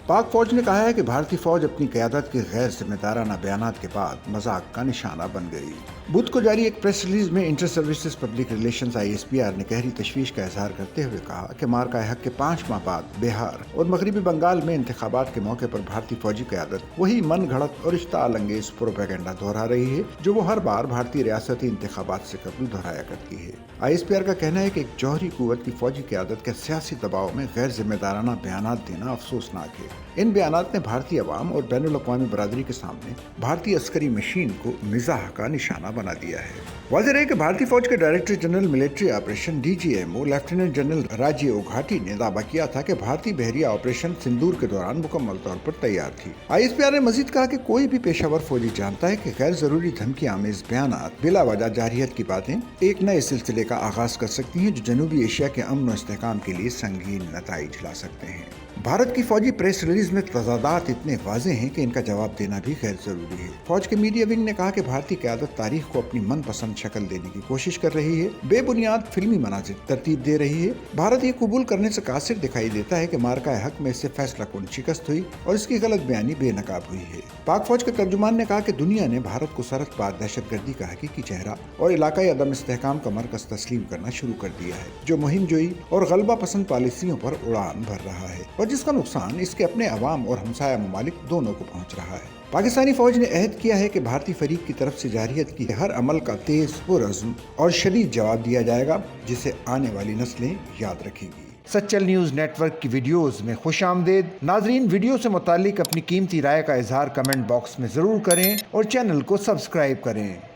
पाक फौज ने कहा है कि भारतीय फौज अपनी क़यादत के गैर जिम्मेदाराना बयानात के बाद मजाक का निशाना बन गई। बुध को जारी एक प्रेस रिलीज में inter services public relations ISPR ने गहरी तशवीश का इजहार करते हुए कहा कि मार्का हक के 5 माह बाद बिहार और मगरबी बंगाल में इंतखाबात के मौके पर भारतीय फौजी क़यादत वही मन घड़त और इश्ताल अंगेज प्रोपेगेंडा दोहरा रही है जो वो हर बार भारतीय रियासती इंतखाबात से कबल दोहराया करती है। ISPR का कहना है कि एक जौहरी कुव्वत की फौजी क़यादत के सियासी दबाव में गैर जिम्मेदाराना बयानात देना अफसोसनाक है। इन बयानात ने भारतीय अवाम और बैनुल अक़वामी बरादरी के सामने भारतीय अस्करी मशीन को मिजाह का निशाना बना दिया है। वाज़ेह रहे कि भारतीय फौज के director general military operation DGMO lieutenant general Rajiv घाटी ने दावा किया था कि भारतीय बहरिया ऑपरेशन सिंदूर के दौरान मुकम्मल तौर पर तैयार थी। ISPR ने मजीद कहा कि कोई भी पेशावर फौजी जानता है कि गैर जरूरी धमकी आमेज बयानात बिला वजह जारियत की बातें एक नए सिलसिले का आगाज कर सकती हैं जो जनूबी एशिया के अमन और इस्तेहकाम के लिए संगीन नताइज ला सकते हैं। भारत की फौजी प्रेस रिलीज में तजादात इतने वाज़ेह हैं कि इनका जवाब देना भी गैर जरूरी है। फौज के मीडिया विंग ने कहा कि भारतीय क़यादत तारीख को अपनी मनपसंद शक्ल देने की कोशिश कर रही है, बेबुनियाद फिल्मी मनाजिर तरतीब दे रही है। भारत ये कबूल करने से कासिर दिखाई देता है कि मार्का हक में इससे फैसला कुन शिकस्त हुई और इसकी गलत बयानी बेनकाब हुई है। पाक फौज के तर्जुमान ने कहा कि दुनिया ने भारत को सरहद पार दहशतगर्दी का हकीकी चेहरा और इलाकाई अदम इस्तेहकाम का मरकज तस्लीम करना शुरू कर दिया है, जो मुहिम जोई और गलबा पसंद पॉलिसियों पर उड़ान भर रहा है और जिसका नुकसान इसके अपने अवाम और हमसाया ममालिक दोनों को पहुंच रहा है। पाकिस्तानी फौज ने अहद किया है कि भारतीय फरीक की तरफ से जारियत की हर अमल का तेज पुरअज़्म और शदीद जवाब दिया जाएगा, जिसे आने वाली नस्लें याद रखेंगी। सच्चल न्यूज़ नेटवर्क की वीडियोस में खुशामदीद। नाजरीन, वीडियो से मुतालिक अपनी कीमती राय का इजहार कमेंट बॉक्स में ज़रूर करें और चैनल को सब्सक्राइब करें।